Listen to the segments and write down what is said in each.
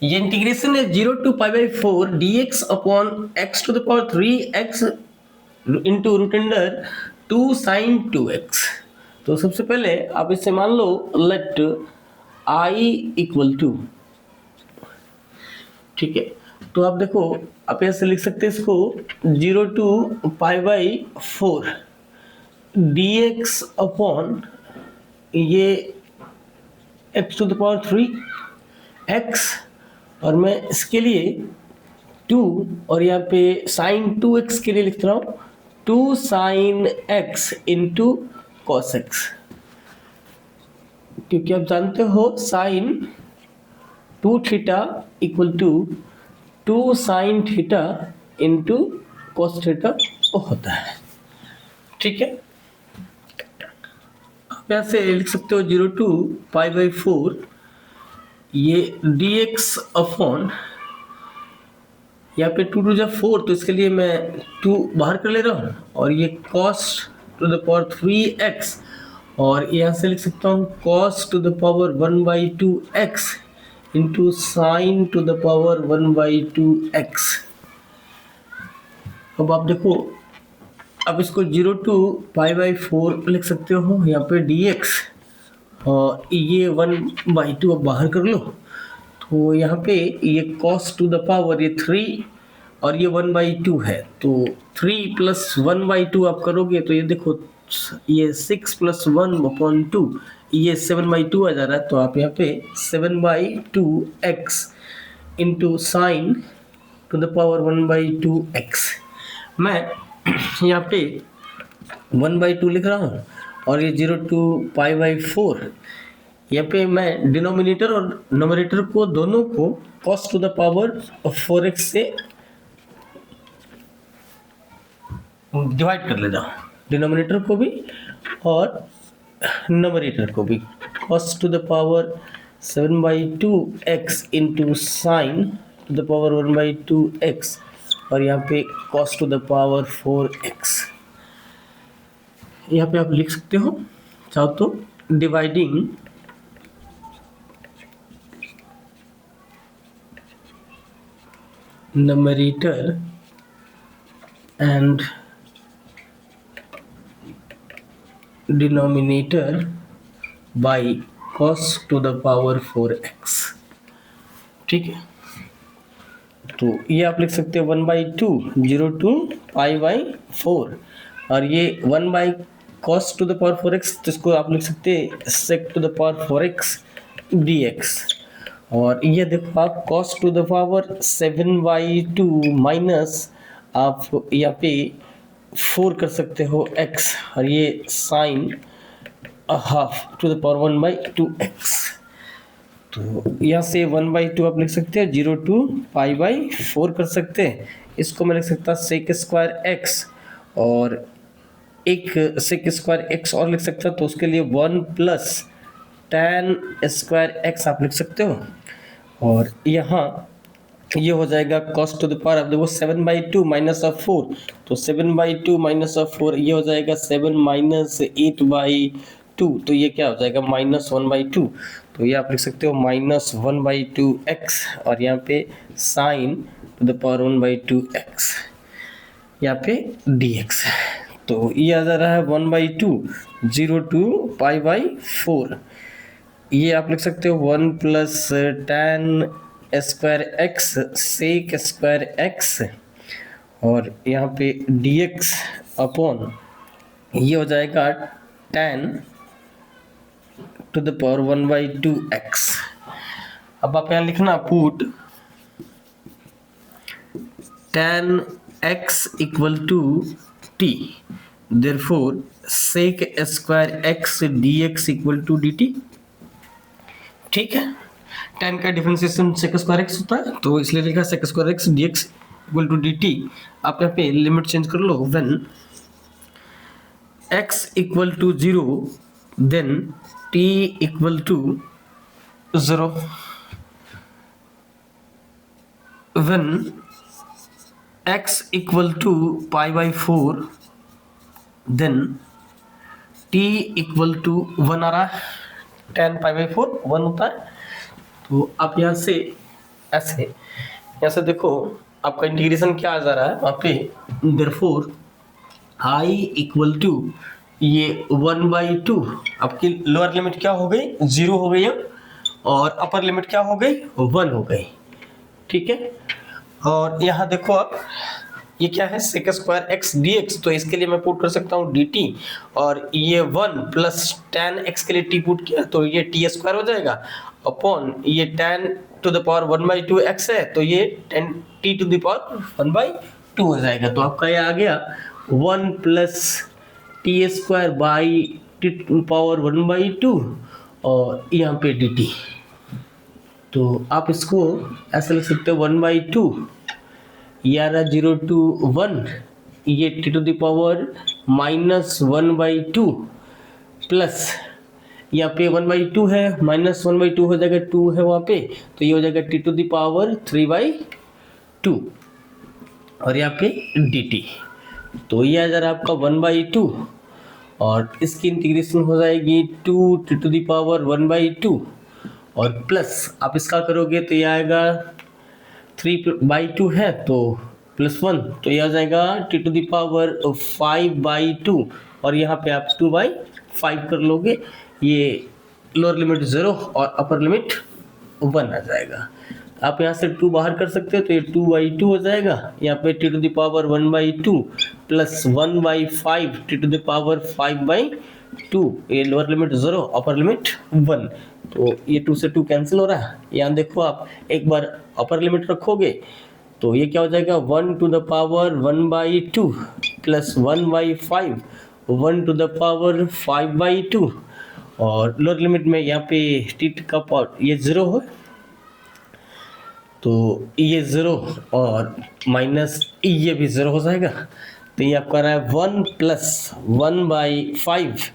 ये इंटीग्रेशन है 0 to π/4 dx upon x to the power 3x into root under 2 sin 2x। तो सबसे पहले आप इसे मान लो लेट i इक्वल टू, ठीक है। तो आप देखो आप ऐसे लिख सकते हैं इसको 0 to π/4 dx अपॉन ये x to the power 3x, और मैं इसके लिए 2 और यहाँ पे sin 2x के लिए लिख रहा हूँ 2 sin x into cos x, क्योंकि आप जानते हो sin 2 theta equal to 2 sin theta into cos theta होता है, ठीक है। आप यहाँ से लिख सकते हो 0 to π/4 ये dx अपॉन यहाँ पे 2 to the 4, तो इसके लिए मैं 2 बाहर कर ले रहा हूँ, और ये cos to the power 3x, और यहाँ से लिख सकता हूँ cos to the power 1/2x into sine to the power 1/2x। अब आप देखो अब इसको 0 to π/4 लिख सकते हो, यहाँ पे dx और ये 1/2 अब बाहर कर लो, तो यहाँ पे ये cos टू द पावर ये 3 और ये 1/2 है, तो 3 + 1/2 आप करोगे तो ये देखो ये 6 + 1/2 ये 7/2 आ जा रहा है। तो आप यहाँ पे 7/2x into sine to the power 1/2x, मैं यहाँ पे 1/2 लिख रहा हूँ, और ये 0 to π/4 यहाँ पे मैं डिनोमिनेटर और नोमिनेटर को दोनों को cos to the power 4x से डिवाइड कर लेता हूँ, डिनोमिनेटर को भी और नोमिनेटर को भी। cos to the power 7/2x into sine to the power 1/2x, और यहाँ पे cos to the power 4x। यहाँ पे आप लिख सकते हो चाहो तो dividing numerator and denominator by cos to the power 4x, ठीक है। तो ये आप लिख सकते हो 1/2 0 to π/4, और ये 1/cos to the power 4x, तो इसको आप लिख सकते हैं sec to the power 4x dx, और ये देखो आप cos to the power 7/2 minus आप यहाँ पे 4 कर सकते हो x, और ये sine half to the power 1/2x। तो यहाँ से 1/2 आप लिख सकते हैं 0 to π/4 कर सकते हैं। इसको मैं लिख सकता sec स्क्वायर x, और एक sec स्क्वायर x और लिख सकता, तो उसके लिए 1 + tan स्क्वायर x आप लिख सकते हो, और यहाँ ये हो जाएगा cos टू द पावर, आप देखो 7/2 माइनस 4, तो 7/2 माइनस 4 ये हो जाएगा 7 - 8/2, तो ये क्या हो जाएगा -1/2, तो ये आप लिख सकते हो -1/2x, और यहाँ पे sign to the power 1/2x यहाँ पे dx, तो ये आ जा रहा है 1/2 0 to π/4। ये आप लिख सकते हो 1 + tan square x sec square x, और यहाँ पे dx अपॉन ये हो जाएगा tan to the power 1/2x। अब आप यहाँ लिखना put tan x equal to t, therefore sec square x dx equal to dt, ठीक है। tan का डिफरेंशिएशन sec स्क्वायर x होता है, तो इसलिए लिखा sec square x dx equal to dt। आप यहाँ पे लिमिट चेंज कर लो, when x equal to 0 then t equal to 0, when x equal to π/4 then t equal to 1 आ रहा है, tan π/4 1 होता है। तो आप यहाँ से ऐसे यहाँ से देखो आपका इंटीग्रेशन क्या आ जा रहा है वहाँ पे, देयरफॉर I इक्वल टू ये 1/2 आपकी लोअर लिमिट क्या हो गई 0 हो गई है और अपर लिमिट क्या हो गई 1 हो गई, ठीक है। और यहाँ देखो आप ये क्या है sec स्क्वायर x dx, तो इसके लिए मैं पुट कर सकता हूँ dt, और ये 1 प्लस tan x के लिए t पुट किया तो ये t स्क्वायर हो जाएगा अपॉन ये tan to the power 1/2 x है तो ये tan t to the power 1/2 हो जाएगा। तो आपका ये आ गया 1 plus T square by T to power 1/2 और यहाँ पे dt। तो आप इसको ऐसे लिख सकते हो 1/2 ये आ रहा 0 to 1, ये T to the power -1/2 plus यहाँ पे 1/2 है -1/2 हो जाएगा 2 है वहाँ पे तो ये हो जाएगा टी टू द पावर 3/2 और यहाँ पे dt। तो ये आ जा रहा है आपका 1/2 और इसकी इंटीग्रेशन हो जाएगी 2 टी टू द पावर 1/2 और प्लस आप इसका करोगे तो ये आएगा 3/2 है तो +1 तो ये आ जाएगा टी टू द पावर 5/2 और यहाँ पे आप 2/5 कर लोगे, ये लोअर लिमिट 0 और अपर लिमिट 1 आ जाएगा। आप यहाँ से 2 बाहर कर सकते हो तो ये 2/2 हो जाएगा, यहाँ पे T to the power 1/2 plus 1/5 T to the power 5/2, ये लोअर लिमिट 0 अपर लिमिट 1, तो ये 2 से 2 कैंसिल हो रहा है। यहाँ देखो आप एक बार अपर लिमिट रखोगे तो ये क्या हो जाएगा 1 to the power 1/2 plus 1/5 1 to the power 5/2 और लोअर लिमिट में यहाँ पे टी का पावर ये 0 है तो ये 0 और माइनस ये भी 0 हो जाएगा तो ये आपका रहा है 1 प्लस 1/5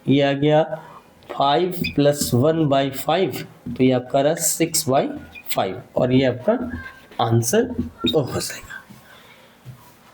ये आ गया 5 प्लस 1/5 तो ये आपका रहा 6/5 और ये आपका आंसर हो जाएगा।